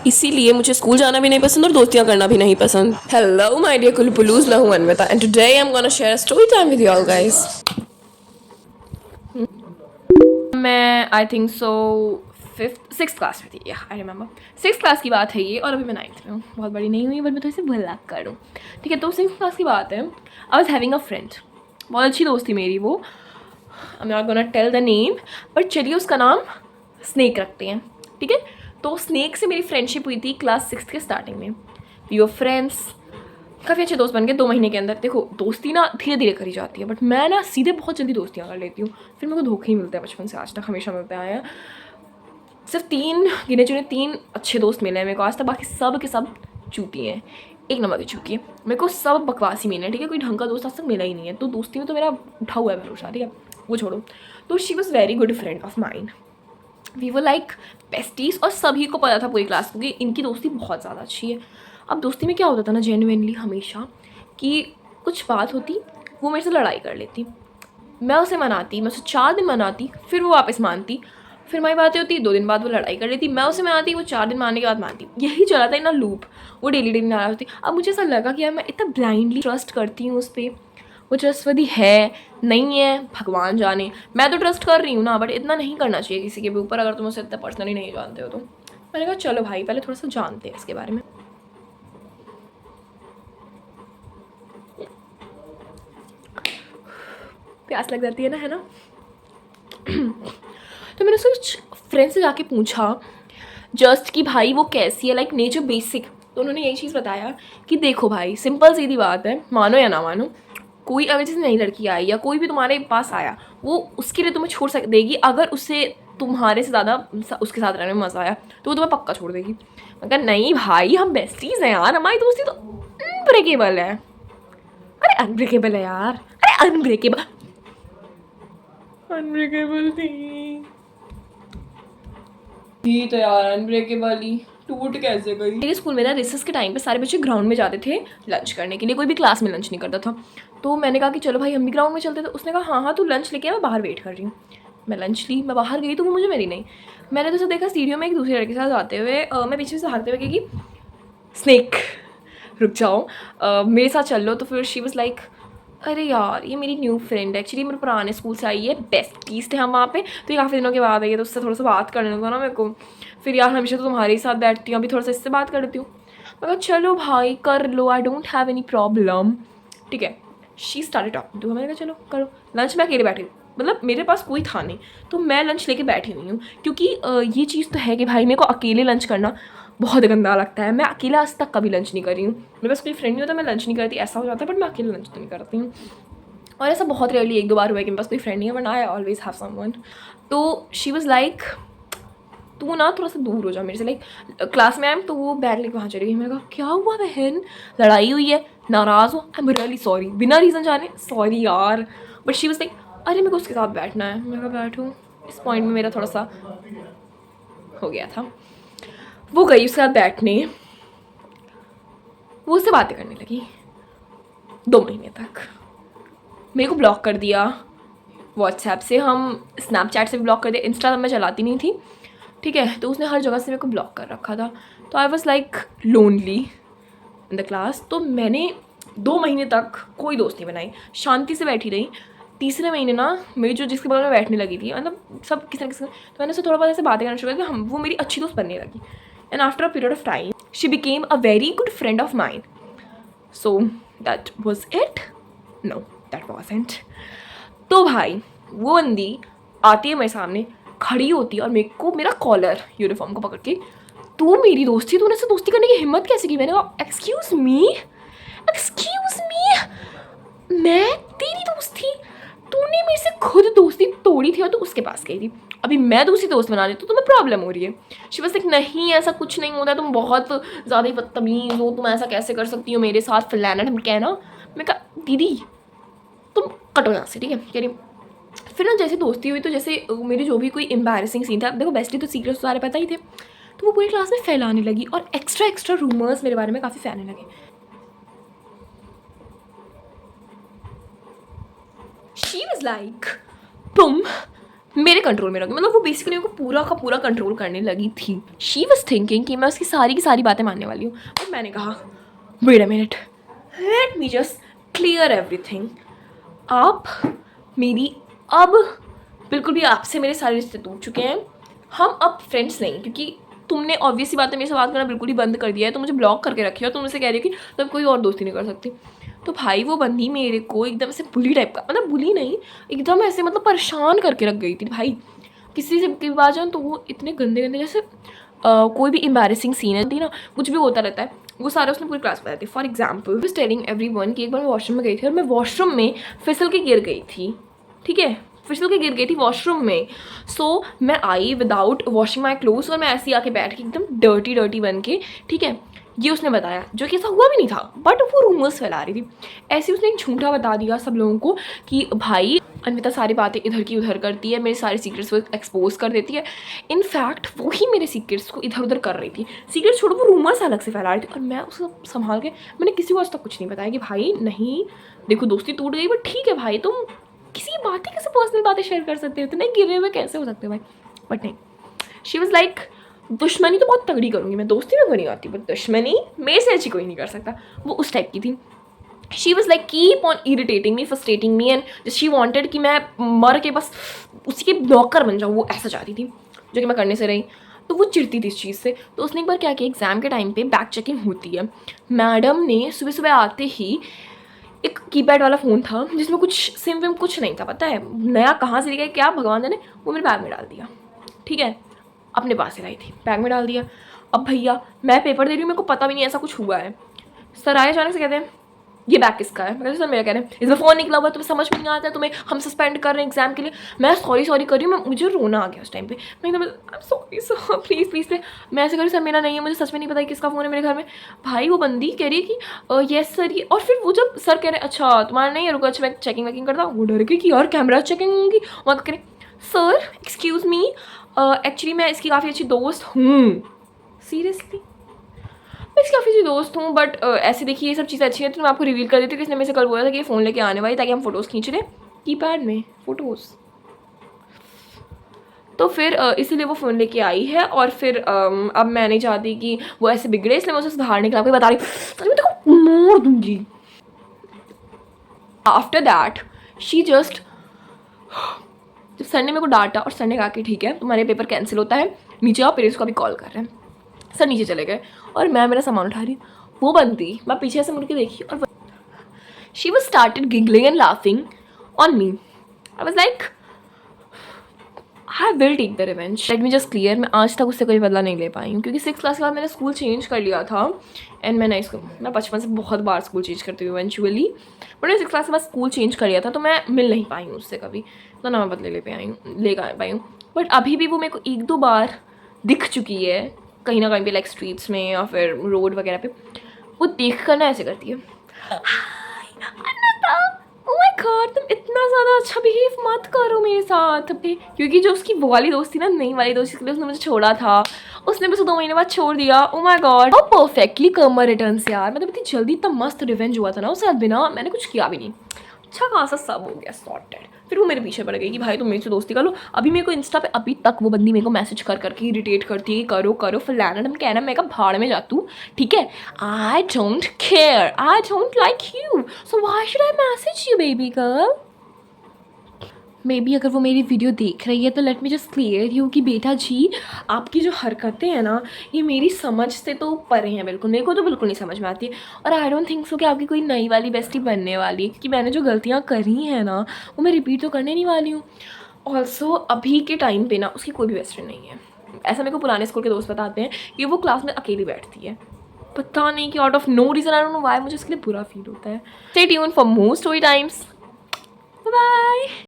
इसीलिए मुझे स्कूल जाना भी नहीं पसंद और दोस्तियां करना भी नहीं पसंद। हेलो माय डियर कुलपुलूज, मैं हूं Anvita and today I am gonna share a story time with you all guys. मैं I think so fifth six class में थी, आई रिमेंबर सिक्स क्लास की बात है ये, और अभी मैं नाइन्थ में हूँ। बहुत बड़ी नहीं हुई बट मैं तो इसे ब्लैक करूँ, ठीक है। तो सिक्स क्लास की बात है। I was having a friend, बहुत अच्छी दोस्त थी मेरी वो। I am not gonna tell the name, but चलिए उसका नाम स्नेक रखते हैं, ठीक है। तो स्नेक से मेरी फ्रेंडशिप हुई थी क्लास सिक्स के स्टार्टिंग में। वी वर फ्रेंड्स, काफ़ी अच्छे दोस्त बन गए 2 महीने के अंदर। देखो दोस्ती ना धीरे धीरे करी जाती है, बट मैं ना सीधे बहुत जल्दी दोस्तियाँ कर लेती हूँ। फिर मेरे को धोखे ही मिलते हैं, बचपन से आज तक हमेशा मिलते आए हैं। सिर्फ 3 गिने चुने 3 अच्छे दोस्त मिले हैं मेरे को आज तक, बाकी सब के सब चूती हैं, एक नंबर की चूती है। मेरे को सब बकवासी मिले हैं, ठीक है। कोई ढंग का दोस्त आज तक मिला ही नहीं है। तो दोस्ती में तो मेरा उठा हुआ है भरोसा, ठीक है, वो छोड़ो। तो she was very good friend of mind, we were like besties, और सभी को पता था पूरी क्लास को कि इनकी दोस्ती बहुत ज़्यादा अच्छी है। अब दोस्ती में क्या होता था ना, जेन्युइनली हमेशा कि कुछ बात होती, वो मेरे से लड़ाई कर लेती, मैं उसे मनाती, मैं उसे 4 दिन मनाती, फिर वो वापस मानती, फिर हमारी बातें होती, 2 दिन बाद वो लड़ाई कर लेती, मैं उसे मनाती, वो 4 दिन मानने के बाद मानती। यही चला था ना लूप, वो डेली डेली नाराज होती। अब मुझे ऐसा लगा कि यार मैं इतना ब्लाइंडली ट्रस्ट करती हूँ उस पर, वो ट्रस्टवर्दी है नहीं है भगवान जाने। मैं तो ट्रस्ट कर रही हूँ ना, बट इतना नहीं करना चाहिए किसी के भी ऊपर अगर तुम उसे इतना पर्सनली नहीं जानते हो तो। मैंने कहा चलो भाई पहले थोड़ा सा जानते हैं इसके बारे में। प्यास लग जाती है ना, तो मैंने कुछ फ्रेंड से जाके पूछा जस्ट कि भाई वो कैसी है, लाइक नेचर बेसिक। तो उन्होंने यही चीज़ बताया कि देखो भाई सिंपल सीधी बात है, मानो या ना मानो, कोई अगर जैसे नई लड़की आई या कोई भी तुम्हारे पास आया, वो उसके लिए तुम्हें छोड़ देगी अगर उसे तुम्हारे से ज़्यादा उसके साथ रहने में मज़ा आया, तो वो तुम्हें पक्का छोड़ देगी। मैं कहा नहीं भाई हम बेस्टीज़ हैं यार, हमारी दोस्ती तो अनब्रेकेबल है। अरे अनब्रेकेबल है यार, अरे अनब्रेकेबल अनब्रेकेबल थी तो यार, अनब्रेकेबल ही टूट कैसे गई। मेरे स्कूल में ना रिसेस के टाइम पे सारे बच्चे ग्राउंड में जाते थे लंच करने के लिए, कोई भी क्लास में लंच नहीं करता था। तो मैंने कहा कि चलो भाई हम भी ग्राउंड में चलते थे। उसने कहा हाँ हाँ तू लंच लेके आ, मैं बाहर वेट कर रही हूँ। मैं लंच ली, मैं बाहर गई तो वो मुझे मिली नहीं। मैंने तो उसे देखा सीढ़ियों में एक दूसरे लड़के के साथ आते हुए, मैं पीछे से भागते हुए कि स्नेक रुक जाओ, मेरे साथ चल लो। तो फिर शी वॉज लाइक अरे यार ये मेरी न्यू फ्रेंड है, एक्चुअली मेरे पुराने स्कूल से आई है, बेस्टीज थे हम वहाँ पे, तो ये काफ़ी दिनों के बाद आई है, तो उससे थोड़ा सा बात करने लगा ना मेरे को। फिर यार हमेशा तो तुम्हारे ही साथ बैठती हूँ, अभी थोड़ा सा इससे बात कर लेती हूँ। मैं कहा चलो भाई कर लो, I don't have any problem, ठीक है। शी स्टार्टेड टॉकिंग टू, मैंने कहा चलो करो लंच। मैं अकेले बैठी, मतलब मेरे पास कोई था नहीं, तो मैं लंच लेके बैठी हुई हूँ। क्योंकि ये चीज़ तो है कि भाई मेरे को अकेले लंच करना बहुत गंदा लगता है। मैं अकेला आज तक कभी लंच नहीं करी हूँ, मेरे पास कोई फ्रेंड नहीं होता मैं लंच नहीं करती, ऐसा हो जाता है, बट मैं अकेले लंच तो नहीं करती हूँ। और ऐसा बहुत रेयरली 1-2 बार हुआ है कि मेरे पास कोई फ्रेंड नहीं है, वरना आई ऑलवेज हैव समवन। तो शी वाज लाइक तू ना थोड़ा सा दूर हो जा मेरे से, लाइक क्लास में आए तो वो बैग लेके वहाँ चली गई। मैंने कहा क्या हुआ बहन, लड़ाई हुई है, नाराज़ हो? आई एम रियली सॉरी, बिना रीज़न जाने सॉरी यार। बट शी वाज लाइक अरे मेरे को उसके साथ बैठना है। मैं कहा बैठूँ। इस पॉइंट में मेरा थोड़ा सा हो गया था। वो गई उसके साथ बैठने, वो उससे बातें करने लगी 2 महीने तक। मेरे को ब्लॉक कर दिया व्हाट्सएप से, हम स्नैपचैट से भी ब्लॉक कर दिया, इंस्टा मैं चलाती नहीं थी, ठीक है। तो उसने हर जगह से मेरे को ब्लॉक कर रखा था। तो आई was like lonely in the class. तो मैंने 2 महीने तक कोई दोस्त नहीं बनाई, शांति से बैठी रही। तीसरे महीने ना मेरी जो जिसके बगल में बैठने लगी थी, मतलब सब किसी न किसी, तो मैंने उससे थोड़ा बहुत ऐसे बातें करना शुरू कर, हम वो मेरी अच्छी दोस्त बनने लगी। And after a period of time she became a very good friend of mind. So that was it, know that wasn't. तो भाई वो बंदी आती है मेरे सामने, खड़ी होती है और मेरे को मेरा कॉलर यूनिफॉर्म को पकड़ के, तू मेरी दोस्त थी, तूने इससे दोस्ती करने की हिम्मत कैसे की? मैंने कहा एक्सक्यूज़ मी, मैं तेरी दोस्त थी? तूने मेरे से खुद दोस्ती तोड़ी थी और तू उसके पास गई थी, अभी मैं दूसरी दोस्त बना रही तो तुम्हें प्रॉब्लम हो रही है। शी वाज लाइक नहीं ऐसा कुछ नहीं होता, तुम बहुत ज़्यादा ही बदतमीज़ हो, तुम ऐसा कैसे कर सकती हो मेरे साथ, फलाना कहना। मैं कहा दीदी तुम कटो यहाँ से, ठीक है। कह रही फिर ना जैसे दोस्ती हुई तो जैसे मेरी जो भी कोई एम्बैरेसिंग सीन था, देखो बेस्टी तो सीक्रेट सारे पता ही थे, तो वो पूरी क्लास में फैलाने लगी और एक्स्ट्रा रूमर्स मेरे बारे में काफ़ी फैलने लगे। शी वाज लाइक तुम मेरे कंट्रोल में रखी, मतलब वो बेसिकली मेरे को पूरा का पूरा कंट्रोल करने लगी थी। शी वॉज थिंकिंग कि मैं उसकी सारी की सारी बातें मानने वाली हूँ, और मैंने कहा wait a minute, let me just clear everything. आप मेरी अब बिल्कुल भी, आपसे मेरे सारे रिश्ते टूट चुके हैं, हम अब फ्रेंड्स नहीं, क्योंकि तुमने ऑब्वियसली बात है मेरे से बात करना बिल्कुल ही बंद कर दिया है, तो मुझे ब्लॉक करके रखी हो, तुम मुझसे कह रही हो कि तुम कोई और दोस्ती नहीं कर सकती। तो भाई वो बंदी मेरे को एकदम से बुली टाइप का, मतलब बुली नहीं, एकदम ऐसे मतलब परेशान करके रख गई थी भाई। किसी से की बात जाऊँ तो वो इतने गंदे गंदे, जैसे कोई भी एम्बैरेसिंग सीन है थी ना, कुछ भी होता रहता है, वो सारे उसने पूरी क्लास बताई थी। For example was telling everyone कि एक बार मैं वॉशरूम में गई थी और मैं वॉशरूम में फिसल के गिर गई थी, ठीक है, फिसल के गिर गई थी वॉशरूम में। सो मैं आई विदाउट वॉशिंग माई क्लोथ्स, और मैं ऐसे ही आके बैठ के एकदम डर्टी बन के, ठीक है, ये उसने बताया, जो कि ऐसा हुआ भी नहीं था, बट वो रूमर्स फैला रही थी। ऐसे उसने एक झूठा बता दिया सब लोगों को कि भाई अन्विता सारी बातें इधर की उधर करती है, मेरे सारे सीक्रेट्स वो एक्सपोज कर देती है। इनफैक्ट वो ही मेरे सीक्रेट्स को इधर उधर कर रही थी, सीक्रेट्स छोड़ो वो रूमर्स अलग से फैला रही थी, और मैं उसको संभाल के, मैंने किसी को आज तक कुछ नहीं बताया कि भाई नहीं देखो दोस्ती टूट गई, बट ठीक है भाई, तुम किसी बातें, किसी पर्सनल बातें शेयर कर सकते हो, तो नहीं गिरे हुए कैसे हो सकते हो भाई। बट नहीं, शी वॉज लाइक दुश्मनी तो बहुत तगड़ी करूँगी मैं, दोस्ती में कोई नहीं आती, बट दुश्मनी मेरे से अच्छी कोई नहीं कर सकता, वो उस टाइप की थी। She was like keep on irritating me, frustrating me, and she wanted कि मैं मर के बस उसी के ब्लॉकर बन जाऊँ, वो ऐसा चाहती थी, जो कि मैं करने से रही। तो वो चिढ़ती थी इस चीज़ से। तो उसने एक बार क्या किया, एग्ज़ाम के टाइम पे बैक चेकिंग होती है, मैडम ने सुबह सुबह आते ही एक कीपैड वाला फ़ोन था जिसमें कुछ सिम विम कुछ नहीं था, पता है नया कहाँ से लेके क्या भगवान ने, वो मेरे बैग में डाल दिया, ठीक है, अपने पास से लाई थी, बैग में डाल दिया। अब भैया मैं पेपर दे रही हूँ, मेरे को पता भी नहीं ऐसा कुछ हुआ है, सर आए अचानक से कहते हैं ये बैग किसका है। मैं कहती सर मेरा, कह रहे हैं इसमें फ़ोन निकला हुआ है, तुम्हें समझ में नहीं आता है, तुम्हें हम सस्पेंड कर रहे हैं एग्जाम के लिए। मैं सॉरी कर रही हूँ, मुझे रोना आ गया उस टाइम पे, मैं एकदम I am sorry sir please. मैं ऐसे करी सर मेरा नहीं है, मुझे सच में नहीं पता किसका फ़ोन है मेरे घर में। भाई वो बंदी कह रही है कि यस सर ये, और फिर वो जब सर कह रहे अच्छा तुम्हारा नहीं है, रुको अच्छा मैं चेकिंग वेकिंग करता हूँ, वो डर के कि यार कैमरा चेकिंग होंगी, वहाँ कह रहे सर एक्सक्यूज़ मी एक्चुअली मैं इसकी काफ़ी अच्छी दोस्त हूँ। सीरियसली मैं इसकी काफ़ी अच्छी दोस्त हूँ, बट ऐसे देखिए ये सब चीज़ें अच्छी हैं, तो मैं आपको रिवील कर देती हूँ कि इसने मेरे से कल बोला था कि ये फ़ोन लेके आने वाली, ताकि हम फ़ोटोज़ खींच लें कीपैड में फ़ोटोज़। तो फिर इसीलिए वो फ़ोन लेके आई है, और फिर अब मैं नहीं चाहती कि वो ऐसे बिगड़े, इसलिए मैं उसे सुधारने के लिए आपको बता रही हूँ, मैं तेको मार दूँगी। आफ्टर दैट शी जस्ट, जब सर ने मेरे को डांटा और सर ने कहा कि ठीक है तुम्हारे पेपर कैंसिल होता है, नीचे आओ, पेरेंट्स को अभी कॉल कर रहे हैं। सर नीचे चले गए और मैं मेरा सामान उठा रही हूँ, वो बंदी मैं पीछे से मुड़ के देखी और she was started giggling and laughing on me. I was like I will take the revenge, let me just clear, मैं आज तक उससे कोई बदला नहीं ले पाई हूँ, क्योंकि 6th क्लास के बाद मैंने स्कूल चेंज कर लिया था, एंड मैं बचपन से बहुत बार स्कूल चेंज करती हूँ इवेंचुअली, बट मैं 6th क्लास के बाद स्कूल चेंज कर लिया था, तो मैं मिल नहीं पाई हूँ उससे कभी, तो ना मैं बदले ले पाई हूँ। बट अभी भी वो मेरे को 1-2 बार दिख चुकी है कहीं ना कहीं पे, लाइक स्ट्रीट्स में या फिर रोड वगैरह पे, वो देख कर ना ऐसे करती है, ओह माय गॉड तुम इतना ज़्यादा अच्छा बिहेव मत करो मेरे साथ, क्योंकि जो उसकी वो वाली दोस्त थी ना, नई वाली दोस्त के लिए उसने मुझे छोड़ा था, उसने मुझे 2 महीने बाद छोड़ दिया। ओह माय गॉड और परफेक्टली कर्मा रिटर्न्स यार, मतलब इतनी जल्दी इतना मस्त रिवेंज हुआ था ना उसके साथ, बिना मैंने कुछ किया भी नहीं, अच्छा खासा सब हो गया सॉर्टेड। फिर वो मेरे पीछे पड़ गई कि भाई तुम मेरे से दोस्ती कर लो। अभी मेरे को इंस्टा पे अभी तक वो बंदी मेरे को मैसेज कर करके इरिटेट करती है, करो फलाना, तुम कहना मैं का भाड़ में जा तू, ठीक है, I don't care, I don't like you, so why should I message you baby girl. May be अगर वो मेरी वीडियो देख रही है तो late me just clear you कि बेटा जी आपकी जो हरकतें हैं ना, ये मेरी समझ से तो परे हैं बिल्कुल, मेरे को तो बिल्कुल नहीं समझ में आती है, और आई डोंट थिंक सो कि आपकी कोई नई वाली बेस्टी बनने वाली है, क्योंकि मैंने जो गलतियाँ करी हैं ना वो मैं रिपीट तो करने नहीं वाली हूँ। ऑल्सो अभी के टाइम पे ना उसकी कोई भी बेस्ट फ्रेंड नहीं है, ऐसा मेरे को पुराने स्कूल के दोस्त बताते हैं कि वो क्लास में अकेली बैठती है, पता नहीं कि out of no reason, I don't know why मुझे उसके लिए बुरा फील होता है। Stay tuned for more story times, bye.